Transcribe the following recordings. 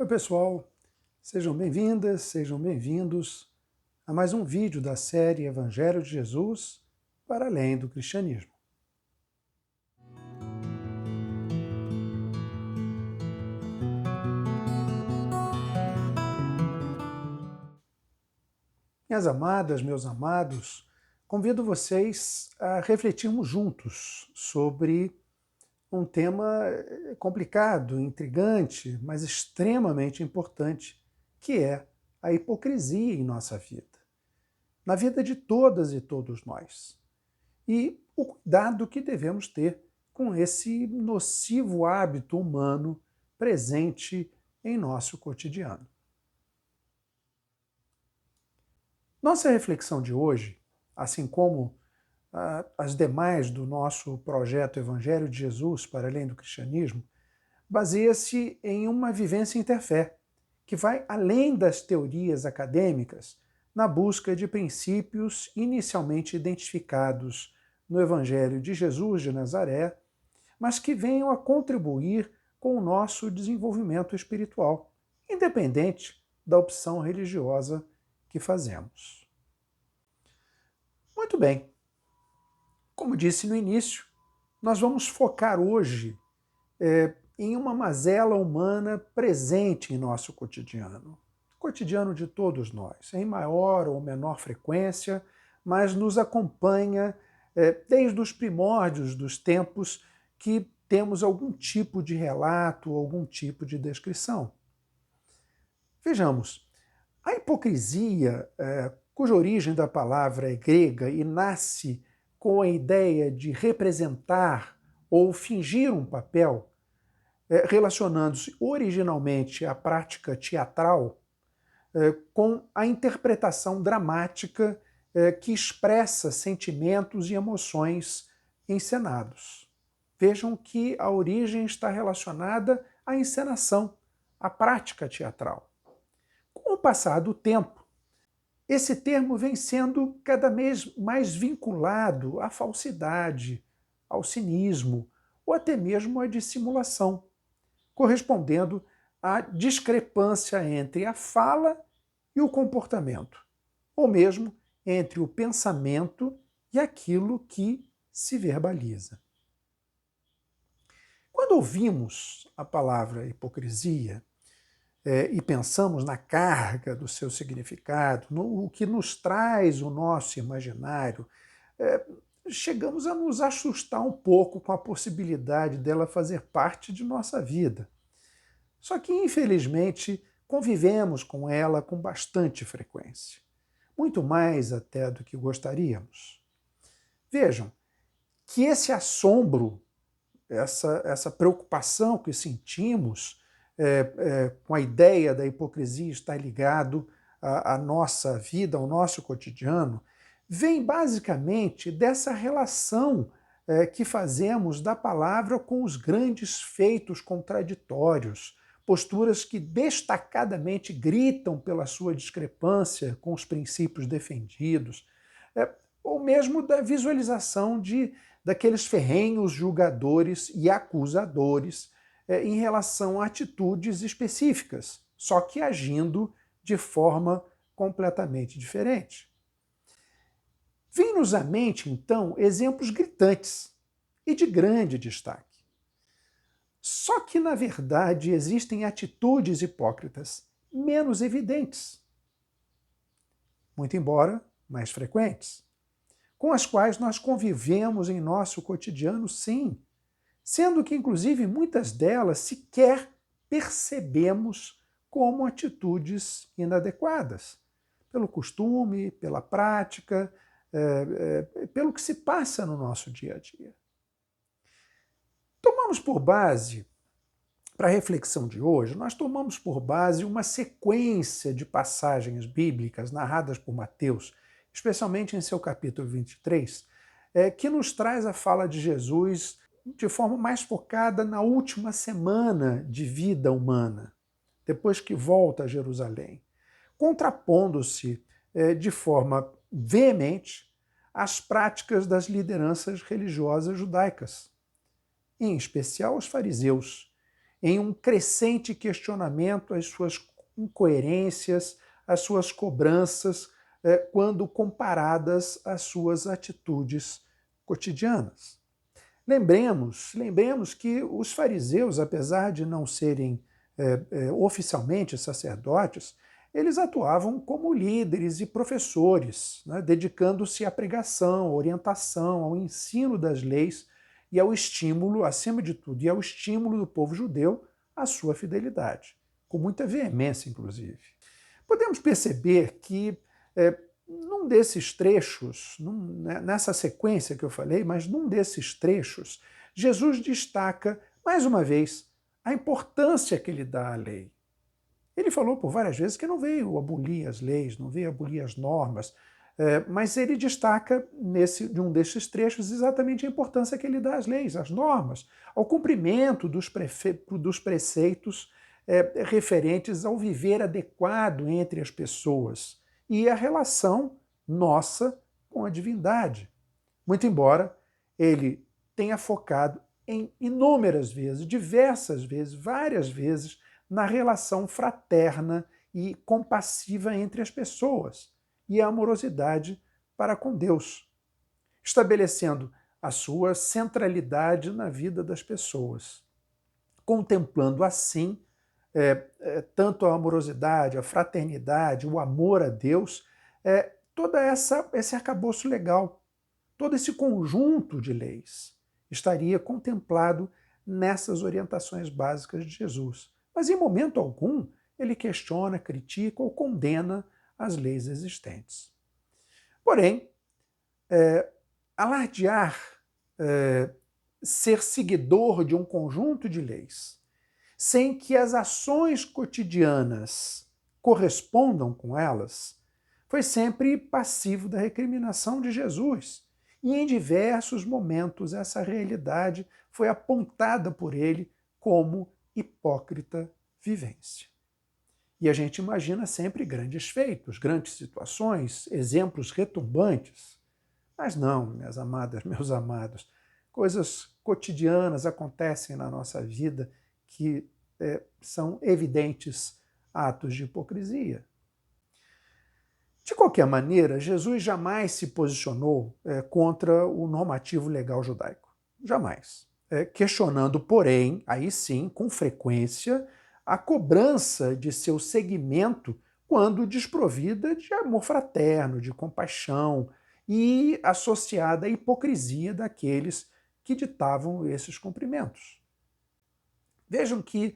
Oi pessoal, sejam bem-vindas, sejam bem-vindos a mais um vídeo da série Evangelho de Jesus para além do cristianismo. Minhas amadas, meus amados, convido vocês a refletirmos juntos sobre um tema complicado, intrigante, mas extremamente importante, que é a hipocrisia em nossa vida, na vida de todas e todos nós. E o cuidado que devemos ter com esse nocivo hábito humano presente em nosso cotidiano. Nossa reflexão de hoje, assim como as demais do nosso projeto Evangelho de Jesus para além do cristianismo, baseia-se em uma vivência interfé, que vai além das teorias acadêmicas na busca de princípios inicialmente identificados no Evangelho de Jesus de Nazaré, mas que venham a contribuir com o nosso desenvolvimento espiritual, independente da opção religiosa que fazemos. Muito bem. Como disse no início, nós vamos focar hoje em uma mazela humana presente em nosso cotidiano. Cotidiano de todos nós, em maior ou menor frequência, mas nos acompanha desde os primórdios dos tempos que temos algum tipo de relato, algum tipo de descrição. Vejamos, a hipocrisia, cuja origem da palavra é grega e nasce com a ideia de representar ou fingir um papel, relacionando-se originalmente à prática teatral com a interpretação dramática que expressa sentimentos e emoções encenados. Vejam que a origem está relacionada à encenação, à prática teatral. Com o passar do tempo, esse termo vem sendo cada vez mais vinculado à falsidade, ao cinismo, ou até mesmo à dissimulação, correspondendo à discrepância entre a fala e o comportamento, ou mesmo entre o pensamento e aquilo que se verbaliza. Quando ouvimos a palavra hipocrisia, e pensamos na carga do seu significado, no que nos traz o nosso imaginário, chegamos a nos assustar um pouco com a possibilidade dela fazer parte de nossa vida. Só que, infelizmente, convivemos com ela com bastante frequência, muito mais até do que gostaríamos. Vejam que esse assombro, essa preocupação que sentimos com a ideia da hipocrisia estar ligado à nossa vida, ao nosso cotidiano, vem basicamente dessa relação que fazemos da palavra com os grandes feitos contraditórios, posturas que destacadamente gritam pela sua discrepância com os princípios defendidos, ou mesmo da visualização daqueles ferrenhos julgadores e acusadores em relação a atitudes específicas, só que agindo de forma completamente diferente. Vem-nos à mente, então, exemplos gritantes e de grande destaque. Só que, na verdade, existem atitudes hipócritas menos evidentes, muito embora mais frequentes, com as quais nós convivemos em nosso cotidiano, sim, sendo que, inclusive, muitas delas sequer percebemos como atitudes inadequadas, pelo costume, pela prática, pelo que se passa no nosso dia a dia. Tomamos por base, para a reflexão de hoje, nós tomamos por base uma sequência de passagens bíblicas narradas por Mateus, especialmente em seu capítulo 23, que nos traz a fala de Jesus de forma mais focada na última semana de vida humana, depois que volta a Jerusalém, contrapondo-se de forma veemente às práticas das lideranças religiosas judaicas, em especial os fariseus, em um crescente questionamento às suas incoerências, às suas cobranças, quando comparadas às suas atitudes cotidianas. Lembremos que os fariseus, apesar de não serem oficialmente sacerdotes, eles atuavam como líderes e professores, né, dedicando-se à pregação, à orientação, ao ensino das leis e ao estímulo, acima de tudo, e ao estímulo do povo judeu à sua fidelidade, com muita veemência, inclusive. Podemos perceber que num desses trechos, nessa sequência que eu falei, mas num desses trechos, Jesus destaca, mais uma vez, a importância que ele dá à lei. Ele falou por várias vezes que não veio abolir as leis, não veio abolir as normas, mas ele destaca de um desses trechos exatamente a importância que ele dá às leis, às normas, ao cumprimento dos preceitos referentes ao viver adequado entre as pessoas e a relação nossa com a divindade. Muito embora ele tenha focado em inúmeras vezes, diversas vezes, várias vezes, na relação fraterna e compassiva entre as pessoas e a amorosidade para com Deus, estabelecendo a sua centralidade na vida das pessoas, contemplando assim tanto a amorosidade, a fraternidade, o amor a Deus, todo esse arcabouço legal, todo esse conjunto de leis estaria contemplado nessas orientações básicas de Jesus. Mas em momento algum ele questiona, critica ou condena as leis existentes. Porém, alardear ser seguidor de um conjunto de leis, sem que as ações cotidianas correspondam com elas, foi sempre passivo da recriminação de Jesus. E em diversos momentos essa realidade foi apontada por ele como hipócrita vivência. E a gente imagina sempre grandes feitos, grandes situações, exemplos retumbantes. Mas não, minhas amadas, meus amados, coisas cotidianas acontecem na nossa vida que são evidentes atos de hipocrisia. De qualquer maneira, Jesus jamais se posicionou contra o normativo legal judaico. Jamais. Questionando, porém, aí sim, com frequência, a cobrança de seu seguimento quando desprovida de amor fraterno, de compaixão e associada à hipocrisia daqueles que ditavam esses cumprimentos. Vejam que,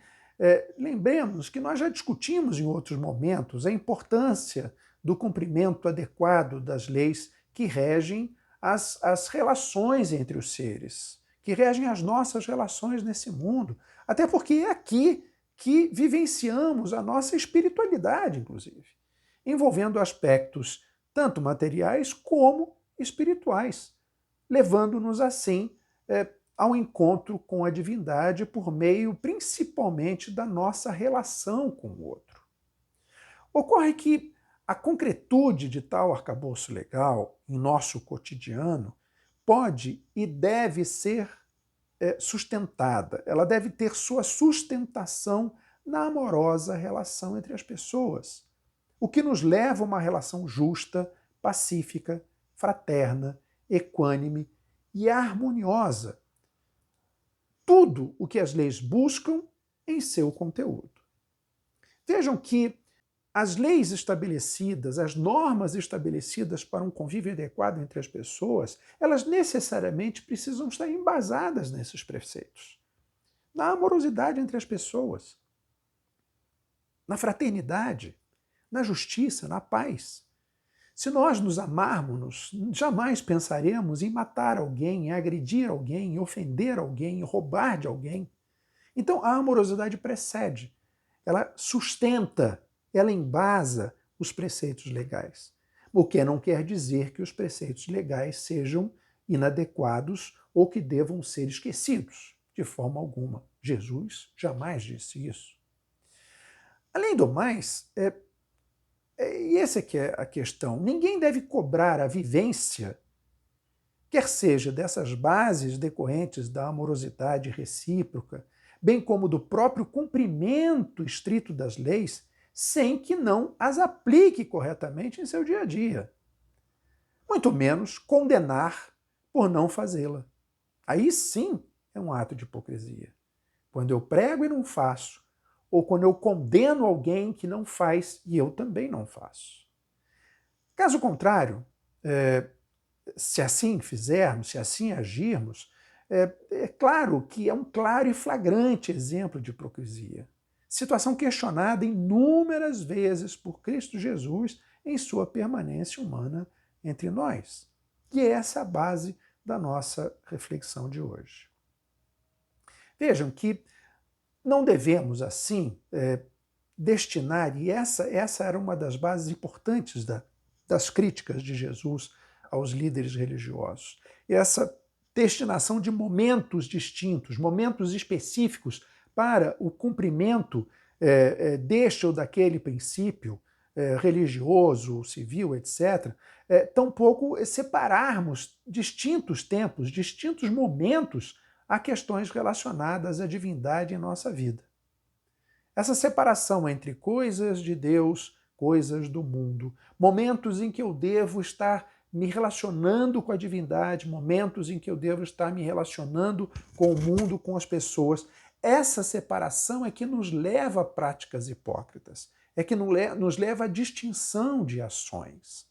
lembremos que nós já discutimos em outros momentos a importância do cumprimento adequado das leis que regem as relações entre os seres, que regem as nossas relações nesse mundo. Até porque é aqui que vivenciamos a nossa espiritualidade, inclusive, envolvendo aspectos tanto materiais como espirituais, levando-nos assim ao encontro com a divindade por meio principalmente da nossa relação com o outro. Ocorre que a concretude de tal arcabouço legal em nosso cotidiano pode e deve ser sustentada, ela deve ter sua sustentação na amorosa relação entre as pessoas, o que nos leva a uma relação justa, pacífica, fraterna, equânime e harmoniosa. Tudo o que as leis buscam em seu conteúdo. Vejam que as leis estabelecidas, as normas estabelecidas para um convívio adequado entre as pessoas, elas necessariamente precisam estar embasadas nesses preceitos. Na amorosidade entre as pessoas, na fraternidade, na justiça, na paz. Se nós nos amarmos, jamais pensaremos em matar alguém, em agredir alguém, em ofender alguém, em roubar de alguém. Então a amorosidade precede, ela sustenta, ela embasa os preceitos legais. O que não quer dizer que os preceitos legais sejam inadequados ou que devam ser esquecidos, de forma alguma. Jesus jamais disse isso. Além do mais, e essa que é a questão, ninguém deve cobrar a vivência, quer seja dessas bases decorrentes da amorosidade recíproca, bem como do próprio cumprimento estrito das leis, sem que não as aplique corretamente em seu dia a dia. Muito menos condenar por não fazê-la. Aí sim é um ato de hipocrisia. Quando eu prego e não faço, ou quando eu condeno alguém que não faz e eu também não faço. Caso contrário, se assim fizermos, se assim agirmos, é claro que é um claro e flagrante exemplo de hipocrisia. Situação questionada inúmeras vezes por Cristo Jesus em sua permanência humana entre nós. E essa é a base da nossa reflexão de hoje. Vejam que não devemos, assim, destinar, e essa era uma das bases importantes das críticas de Jesus aos líderes religiosos, essa destinação de momentos distintos, momentos específicos para o cumprimento deste ou daquele princípio religioso, civil, etc., tampouco separarmos distintos tempos, distintos momentos a questões relacionadas à divindade em nossa vida. Essa separação entre coisas de Deus, coisas do mundo, momentos em que eu devo estar me relacionando com a divindade, momentos em que eu devo estar me relacionando com o mundo, com as pessoas. Essa separação é que nos leva a práticas hipócritas, é que nos leva à distinção de ações.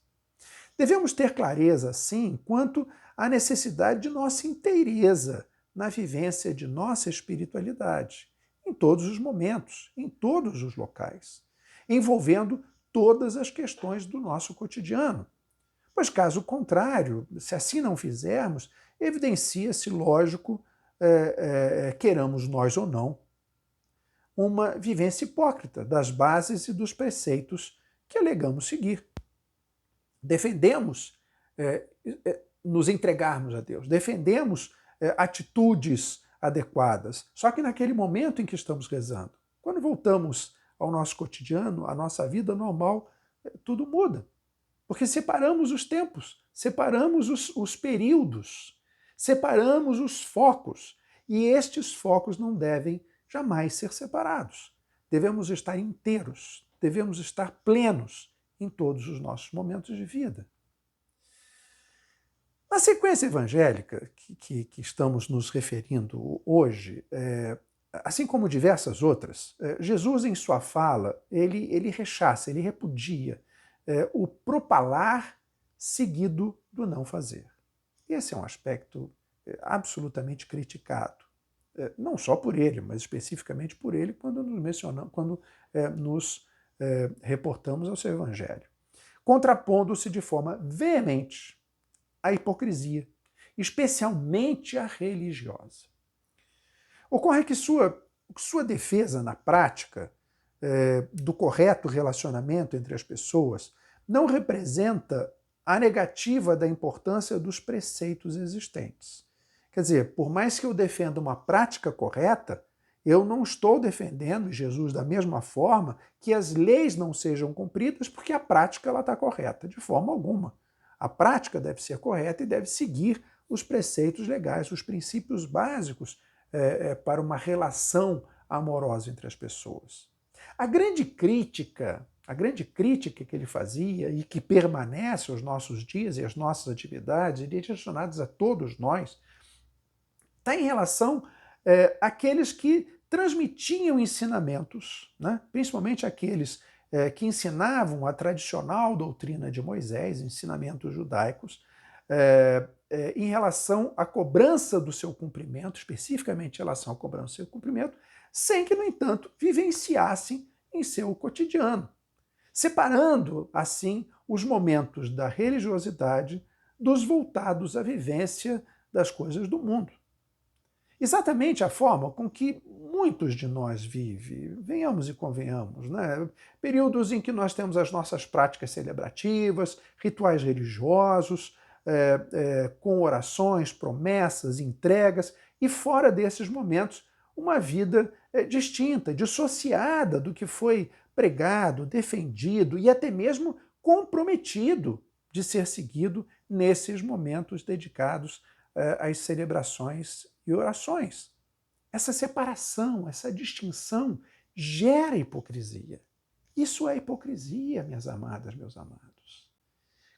Devemos ter clareza, sim, quanto à necessidade de nossa inteireza na vivência de nossa espiritualidade, em todos os momentos, em todos os locais, envolvendo todas as questões do nosso cotidiano. Pois, caso contrário, se assim não fizermos, evidencia-se, lógico, queiramos nós ou não, uma vivência hipócrita das bases e dos preceitos que alegamos seguir. Defendemos nos entregarmos a Deus, defendemos atitudes adequadas, só que naquele momento em que estamos rezando. Quando voltamos ao nosso cotidiano, à nossa vida normal, tudo muda. Porque separamos os tempos, separamos os períodos, separamos os focos. E estes focos não devem jamais ser separados. Devemos estar inteiros, devemos estar plenos em todos os nossos momentos de vida. Na sequência evangélica que estamos nos referindo hoje, assim como diversas outras, Jesus, em sua fala, ele rechaça, ele repudia o propalar seguido do não fazer. Esse é um aspecto absolutamente criticado, não só por ele, mas especificamente por ele quando nos reportamos ao seu evangelho, contrapondo-se de forma veemente à hipocrisia, especialmente a religiosa. Ocorre que sua defesa na prática do correto relacionamento entre as pessoas não representa a negativa da importância dos preceitos existentes. Quer dizer, por mais que eu defenda uma prática correta, eu não estou defendendo, Jesus, da mesma forma, que as leis não sejam cumpridas porque a prática está correta, de forma alguma. A prática deve ser correta e deve seguir os preceitos legais, os princípios básicos para uma relação amorosa entre as pessoas. A grande crítica que ele fazia e que permanece aos nossos dias e às nossas atividades, direcionadas a todos nós, está em relação àqueles que transmitiam ensinamentos, né? Principalmente aqueles que ensinavam a tradicional doutrina de Moisés, ensinamentos judaicos, em relação à cobrança do seu cumprimento, especificamente em relação à cobrança do seu cumprimento, sem que, no entanto, vivenciassem em seu cotidiano, separando, assim, os momentos da religiosidade dos voltados à vivência das coisas do mundo. Exatamente a forma com que muitos de nós vivem, venhamos e convenhamos, né? Períodos em que nós temos as nossas práticas celebrativas, rituais religiosos, com orações, promessas, entregas, e fora desses momentos, uma vida distinta, dissociada do que foi pregado, defendido e até mesmo comprometido de ser seguido nesses momentos dedicados às celebrações e orações. essa separação, essa distinção gera hipocrisia. Isso é hipocrisia, minhas amadas, meus amados.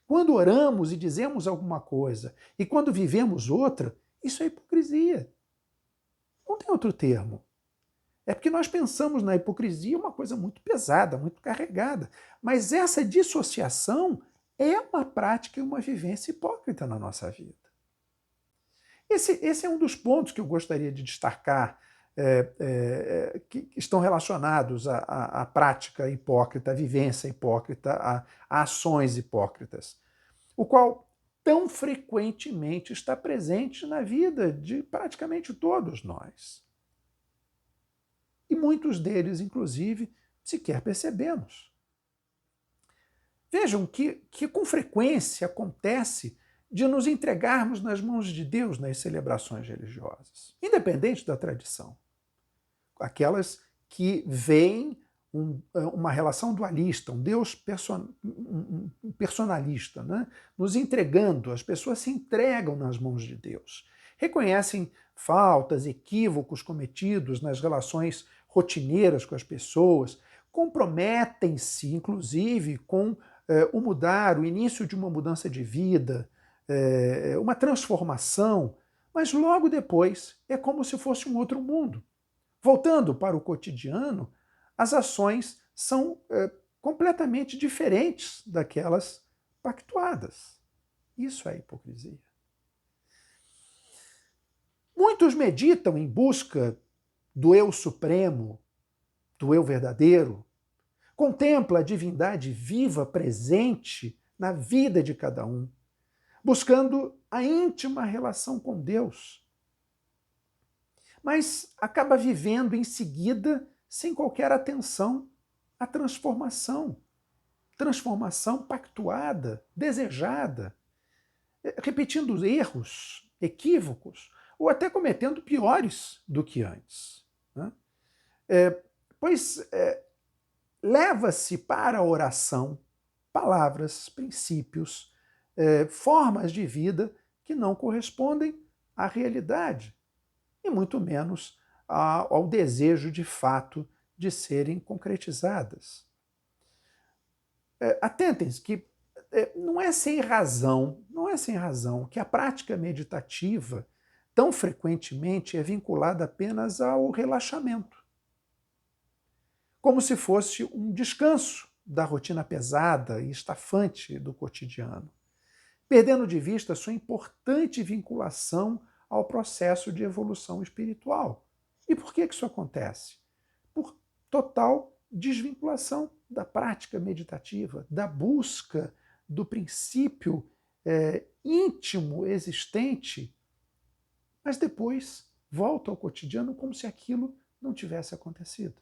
Quando oramos e dizemos alguma coisa e quando vivemos outra, isso é hipocrisia. Não tem outro termo. É porque nós pensamos na hipocrisia uma coisa muito pesada, muito carregada. Mas essa dissociação é uma prática e uma vivência hipócrita na nossa vida. Esse é um dos pontos que eu gostaria de destacar, que estão relacionados à prática hipócrita, à vivência hipócrita, a ações hipócritas, o qual tão frequentemente está presente na vida de praticamente todos nós. E muitos deles, inclusive, sequer percebemos. Vejam que com frequência acontece de nos entregarmos nas mãos de Deus nas celebrações religiosas, independente da tradição. Aquelas que veem uma relação dualista, um Deus personalista, né? Nos entregando, as pessoas se entregam nas mãos de Deus. Reconhecem faltas, equívocos cometidos nas relações rotineiras com as pessoas, comprometem-se, inclusive, com o início de uma mudança de vida, uma transformação, mas logo depois é como se fosse um outro mundo. Voltando para o cotidiano, as ações são completamente diferentes daquelas pactuadas. Isso é hipocrisia. Muitos meditam em busca do eu supremo, do eu verdadeiro, contempla a divindade viva, presente na vida de cada um, buscando a íntima relação com Deus. Mas acaba vivendo em seguida sem qualquer atenção à transformação. Transformação pactuada, desejada, repetindo erros, equívocos, ou até cometendo piores do que antes. Né? Leva-se para a oração palavras, princípios, formas de vida que não correspondem à realidade, e muito menos ao desejo de fato de serem concretizadas. Atentem-se que não é sem razão que a prática meditativa tão frequentemente é vinculada apenas ao relaxamento, como se fosse um descanso da rotina pesada e estafante do cotidiano, perdendo de vista sua importante vinculação ao processo de evolução espiritual. E por que isso acontece? Por total desvinculação da prática meditativa, da busca do princípio íntimo existente, mas depois volta ao cotidiano como se aquilo não tivesse acontecido.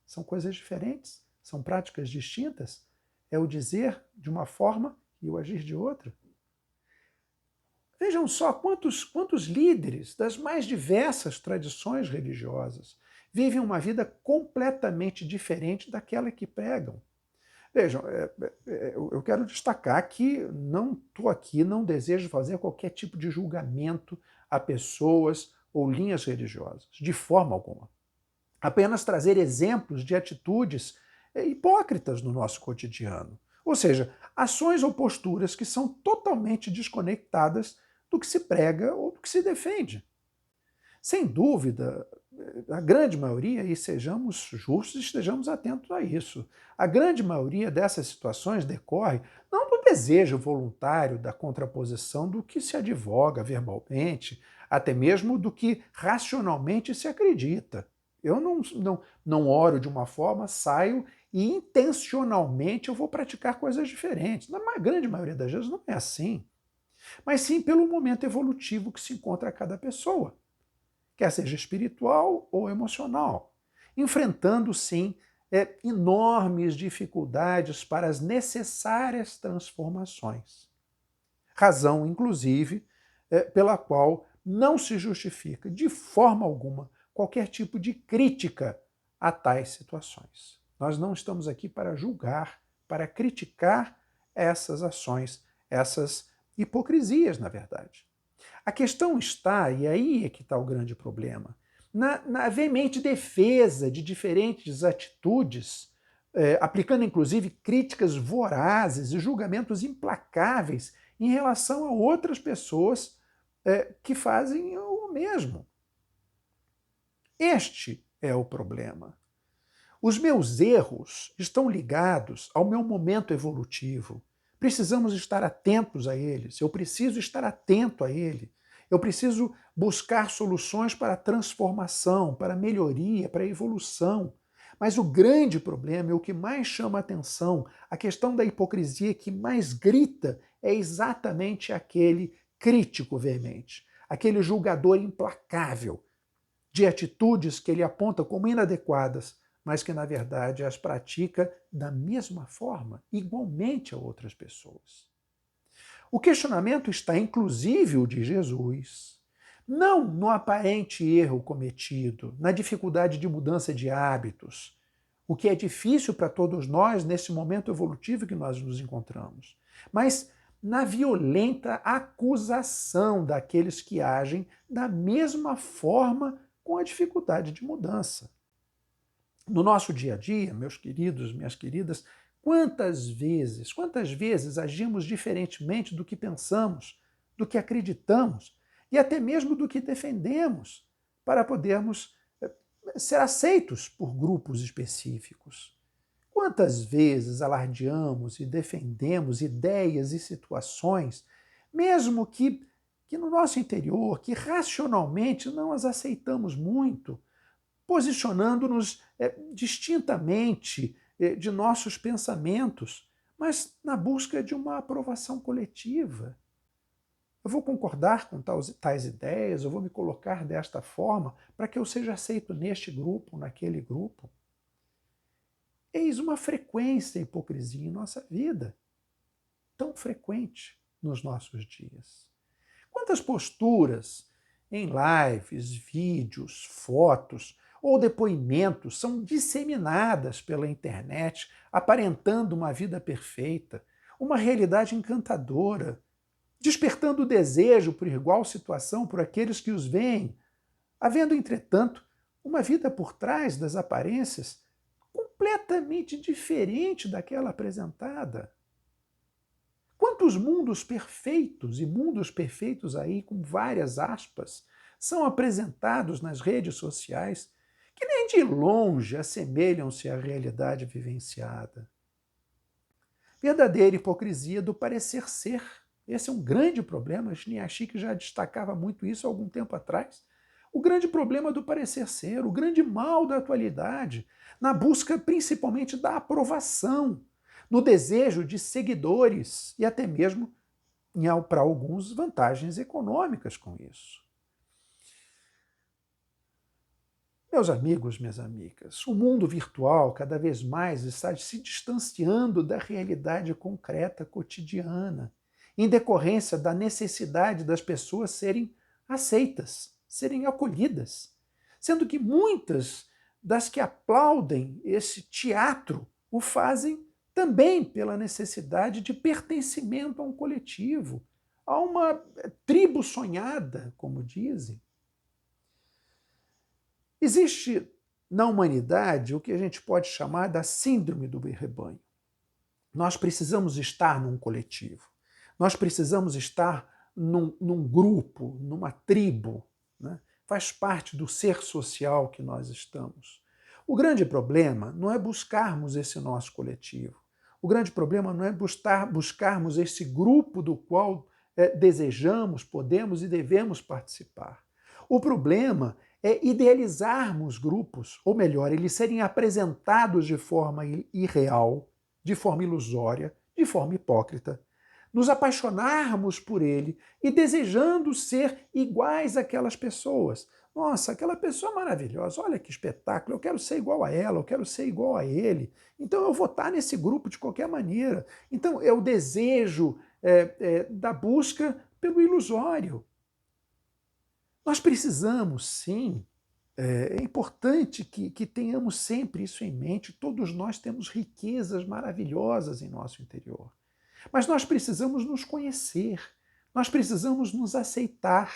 São coisas diferentes, são práticas distintas, é o dizer de uma forma e o agir de outra. Vejam só quantos líderes das mais diversas tradições religiosas vivem uma vida completamente diferente daquela que pregam. Vejam, eu quero destacar que não desejo fazer qualquer tipo de julgamento a pessoas ou linhas religiosas, de forma alguma. Apenas trazer exemplos de atitudes hipócritas no nosso cotidiano. Ou seja, ações ou posturas que são totalmente desconectadas do que se prega ou do que se defende. Sem dúvida, a grande maioria, e sejamos justos e estejamos atentos a isso, a grande maioria dessas situações decorre não do desejo voluntário da contraposição do que se advoga verbalmente, até mesmo do que racionalmente se acredita. Eu não oro de uma forma, saio e intencionalmente eu vou praticar coisas diferentes. Na grande maioria das vezes não é assim. Mas sim pelo momento evolutivo que se encontra cada pessoa, quer seja espiritual ou emocional, enfrentando, sim, enormes dificuldades para as necessárias transformações. Razão, inclusive, pela qual não se justifica de forma alguma qualquer tipo de crítica a tais situações. Nós não estamos aqui para julgar, para criticar essas ações, essas hipocrisias, na verdade. A questão está, e aí é que está o grande problema, na veemente defesa de diferentes atitudes, aplicando inclusive críticas vorazes e julgamentos implacáveis em relação a outras pessoas que fazem o mesmo. Este é o problema. Os meus erros estão ligados ao meu momento evolutivo. Precisamos estar atentos a eles. Eu preciso estar atento a ele. Eu preciso buscar soluções para a transformação, para a melhoria, para a evolução. Mas o grande problema, e o que mais chama a atenção, a questão da hipocrisia que mais grita, é exatamente aquele crítico veemente, aquele julgador implacável de atitudes que ele aponta como inadequadas, mas que, na verdade, as pratica da mesma forma, igualmente a outras pessoas. O questionamento está, inclusive, o de Jesus, não no aparente erro cometido, na dificuldade de mudança de hábitos, o que é difícil para todos nós nesse momento evolutivo que nós nos encontramos, mas na violenta acusação daqueles que agem da mesma forma com a dificuldade de mudança. No nosso dia a dia, meus queridos, minhas queridas, quantas vezes agimos diferentemente do que pensamos, do que acreditamos e até mesmo do que defendemos para podermos ser aceitos por grupos específicos. Quantas vezes alardeamos e defendemos ideias e situações, mesmo que no nosso interior, que racionalmente não as aceitamos muito, posicionando-nos distintamente de nossos pensamentos, mas na busca de uma aprovação coletiva. Eu vou concordar com tais ideias, eu vou me colocar desta forma para que eu seja aceito neste grupo, naquele grupo. Eis uma frequência da hipocrisia em nossa vida, tão frequente nos nossos dias. Quantas posturas em lives, vídeos, fotos ou depoimentos são disseminadas pela internet, aparentando uma vida perfeita, uma realidade encantadora, despertando o desejo por igual situação por aqueles que os veem, havendo, entretanto, uma vida por trás das aparências completamente diferente daquela apresentada. Quantos mundos perfeitos, e mundos perfeitos aí com várias aspas, são apresentados nas redes sociais que nem de longe assemelham-se à realidade vivenciada. Verdadeira hipocrisia do parecer ser. Esse é um grande problema, Chiniachik já destacava muito isso há algum tempo atrás. O grande problema do parecer ser, o grande mal da atualidade, na busca principalmente da aprovação, no desejo de seguidores e até mesmo, para alguns, vantagens econômicas com isso. Meus amigos, minhas amigas, o mundo virtual cada vez mais está se distanciando da realidade concreta cotidiana, em decorrência da necessidade das pessoas serem aceitas, serem acolhidas, sendo que muitas das que aplaudem esse teatro o fazem também pela necessidade de pertencimento a um coletivo, a uma tribo sonhada, como dizem. Existe na humanidade o que a gente pode chamar da síndrome do rebanho. Nós precisamos estar num coletivo, nós precisamos estar num grupo, numa tribo, né? Faz parte do ser social que nós estamos. O grande problema não é buscarmos esse nosso coletivo. O grande problema não é buscarmos esse grupo do qual desejamos, podemos e devemos participar. O problema é idealizarmos grupos, ou melhor, eles serem apresentados de forma irreal, de forma ilusória, de forma hipócrita, nos apaixonarmos por ele e desejando ser iguais àquelas pessoas. Nossa, aquela pessoa maravilhosa, olha que espetáculo, eu quero ser igual a ela, eu quero ser igual a ele, então eu vou estar nesse grupo de qualquer maneira. Então é o desejo da busca pelo ilusório. Nós precisamos, sim, é importante que tenhamos sempre isso em mente, todos nós temos riquezas maravilhosas em nosso interior. Mas nós precisamos nos conhecer, nós precisamos nos aceitar,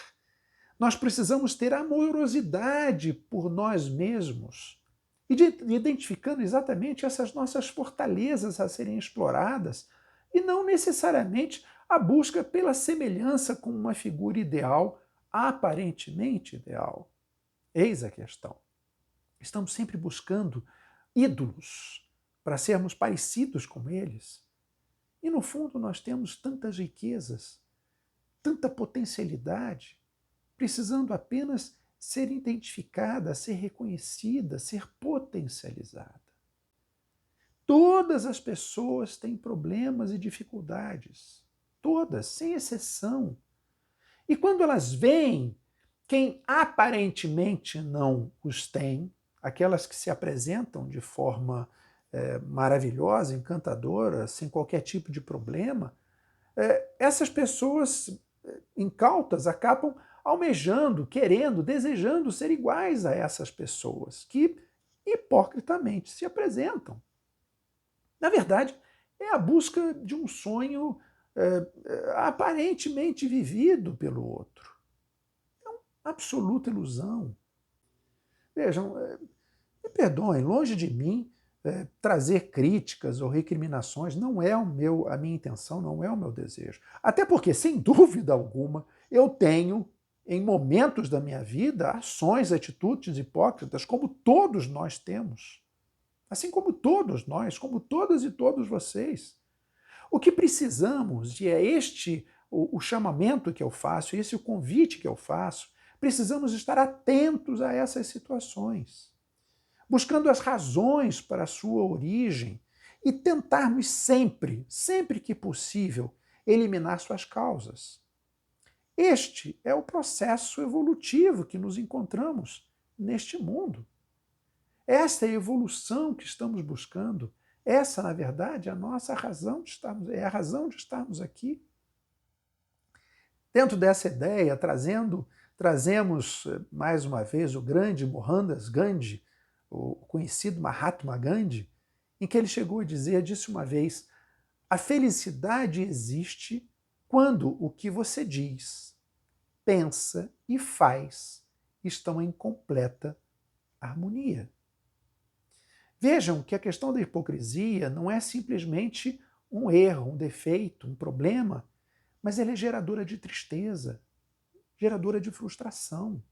Nós precisamos ter amorosidade por nós mesmos e identificando exatamente essas nossas fortalezas a serem exploradas e não necessariamente a busca pela semelhança com uma figura ideal, aparentemente ideal. Eis a questão. Estamos sempre buscando ídolos para sermos parecidos com eles. E no fundo nós temos tantas riquezas, tanta potencialidade, precisando apenas ser identificada, ser reconhecida, ser potencializada. Todas as pessoas têm problemas e dificuldades. Todas, sem exceção. E quando elas veem quem aparentemente não os tem, aquelas que se apresentam de forma maravilhosa, encantadora, sem qualquer tipo de problema, essas pessoas incautas acabam almejando, querendo, desejando ser iguais a essas pessoas que hipocritamente se apresentam. Na verdade, é a busca de um sonho aparentemente vivido pelo outro. É uma absoluta ilusão. Vejam, me perdoem, longe de mim trazer críticas ou recriminações, não é a minha intenção, não é o meu desejo. Até porque, sem dúvida alguma, eu tenho, em momentos da minha vida, ações, atitudes hipócritas, como todos nós temos. Assim como todos nós, como todas e todos vocês. O que precisamos, e é este o chamamento que eu faço, esse o convite que eu faço, precisamos estar atentos a essas situações, buscando as razões para a sua origem e tentarmos sempre, sempre que possível, eliminar suas causas. Este é o processo evolutivo que nos encontramos neste mundo. Essa é a evolução que estamos buscando. Essa, na verdade, é a nossa razão de estarmos, é a razão de estarmos aqui. Dentro dessa ideia, trazemos mais uma vez o grande Mohandas Gandhi, o conhecido Mahatma Gandhi, em que ele chegou a dizer, disse uma vez, a felicidade existe quando o que você diz, pensa e faz estão em completa harmonia. Vejam que a questão da hipocrisia não é simplesmente um erro, um defeito, um problema, mas ela é geradora de tristeza, geradora de frustração.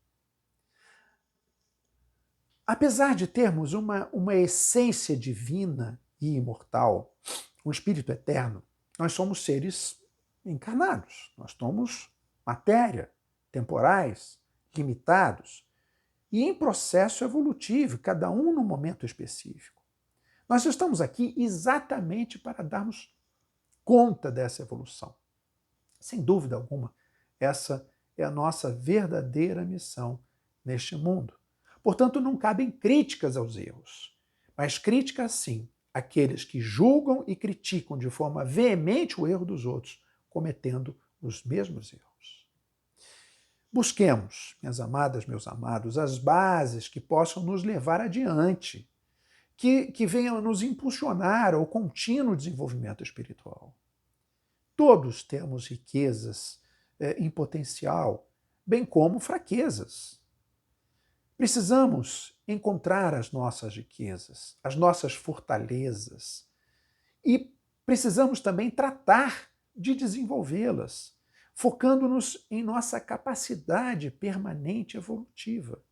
Apesar de termos uma essência divina e imortal, um espírito eterno, nós somos seres encarnados, nós somos matéria, temporais, limitados, e em processo evolutivo, cada um num momento específico. Nós estamos aqui exatamente para darmos conta dessa evolução. Sem dúvida alguma, essa é a nossa verdadeira missão neste mundo. Portanto, não cabem críticas aos erros, mas críticas, sim, àqueles que julgam e criticam de forma veemente o erro dos outros, cometendo os mesmos erros. Busquemos, minhas amadas, meus amados, as bases que possam nos levar adiante, que venham a nos impulsionar ao contínuo desenvolvimento espiritual. Todos temos riquezas em potencial, bem como fraquezas. Precisamos encontrar as nossas riquezas, as nossas fortalezas, e precisamos também tratar de desenvolvê-las, focando-nos em nossa capacidade permanente evolutiva.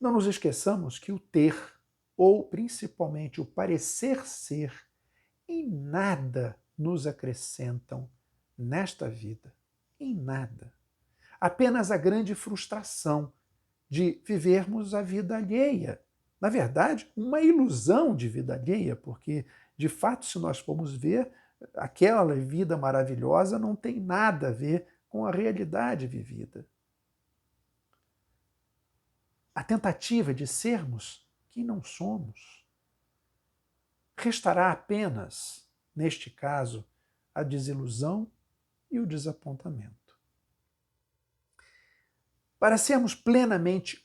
Não nos esqueçamos que o ter, ou principalmente o parecer ser, em nada nos acrescentam nesta vida. Em nada. Apenas a grande frustração de vivermos a vida alheia. Na verdade, uma ilusão de vida alheia, porque, de fato, se nós formos ver, aquela vida maravilhosa não tem nada a ver com a realidade vivida. A tentativa de sermos quem não somos. Restará apenas, neste caso, a desilusão e o desapontamento. Para sermos plenamente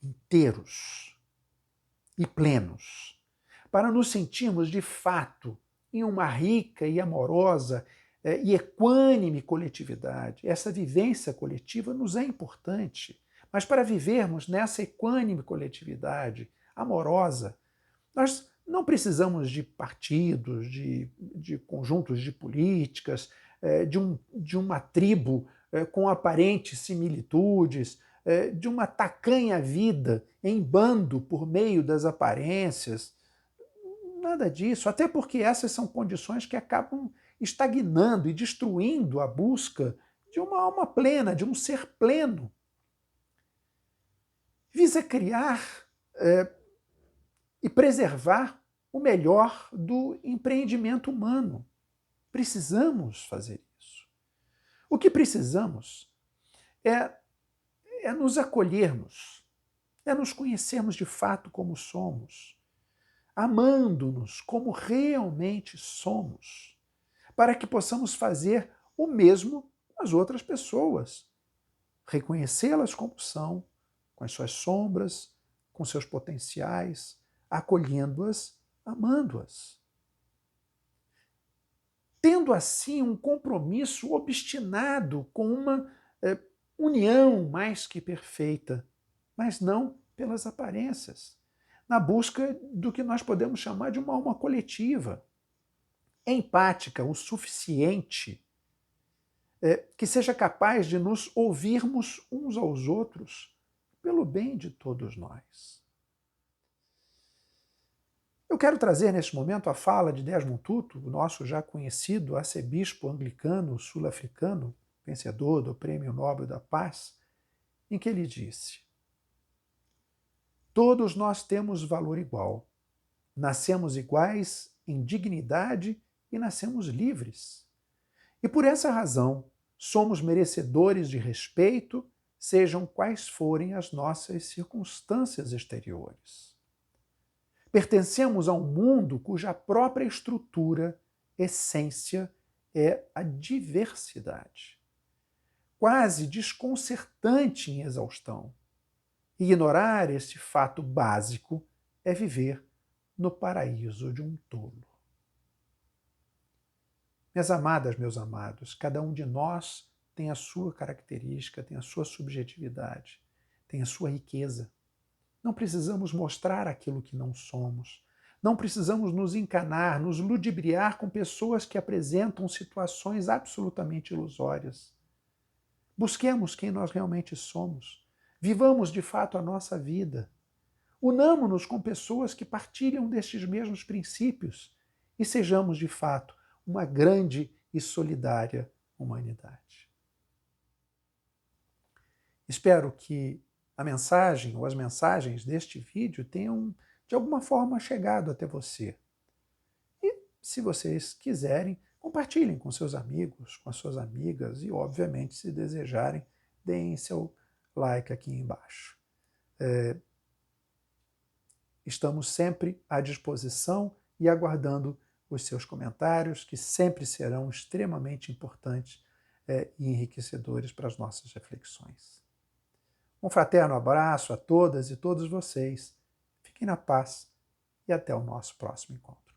inteiros e plenos, para nos sentirmos de fato em uma rica e amorosa e equânime coletividade. Essa vivência coletiva nos é importante, mas para vivermos nessa equânime coletividade amorosa, nós não precisamos de partidos, de conjuntos de políticas, de uma tribo com aparentes similitudes, de uma tacanha vida em bando por meio das aparências. Nada disso, até porque essas são condições que acabam estagnando e destruindo a busca de uma alma plena, de um ser pleno. Visa criar e preservar o melhor do empreendimento humano. Precisamos fazer isso. O que precisamos é nos acolhermos, é nos conhecermos de fato como somos, amando-nos como realmente somos, para que possamos fazer o mesmo com as outras pessoas, reconhecê-las como são, com as suas sombras, com seus potenciais, acolhendo-as, amando-as. Tendo assim um compromisso obstinado com uma união mais que perfeita, mas não pelas aparências, na busca do que nós podemos chamar de uma alma coletiva, empática o suficiente, que seja capaz de nos ouvirmos uns aos outros pelo bem de todos nós. Eu quero trazer neste momento a fala de Desmond Tutu, o nosso já conhecido arcebispo anglicano sul-africano, vencedor do Prêmio Nobel da Paz, em que ele disse: todos nós temos valor igual, nascemos iguais em dignidade e nascemos livres. E por essa razão, somos merecedores de respeito, sejam quais forem as nossas circunstâncias exteriores. Pertencemos a um mundo cuja própria estrutura, essência, é a diversidade. Quase desconcertante em exaustão. Ignorar este fato básico é viver no paraíso de um tolo. Minhas amadas, meus amados, cada um de nós tem a sua característica, tem a sua subjetividade, tem a sua riqueza. Não precisamos mostrar aquilo que não somos. Não precisamos nos encanar, nos ludibriar com pessoas que apresentam situações absolutamente ilusórias. Busquemos quem nós realmente somos. Vivamos de fato a nossa vida. Unamo-nos com pessoas que partilham destes mesmos princípios e sejamos de fato uma grande e solidária humanidade. Espero que a mensagem ou as mensagens deste vídeo tenham de alguma forma chegado até você. E se vocês quiserem, compartilhem com seus amigos, com as suas amigas e, obviamente, se desejarem, deem seu like aqui embaixo. Estamos sempre à disposição e aguardando os seus comentários, que sempre serão extremamente importantes e enriquecedores para as nossas reflexões. Um fraterno abraço a todas e todos vocês. Fiquem na paz e até o nosso próximo encontro.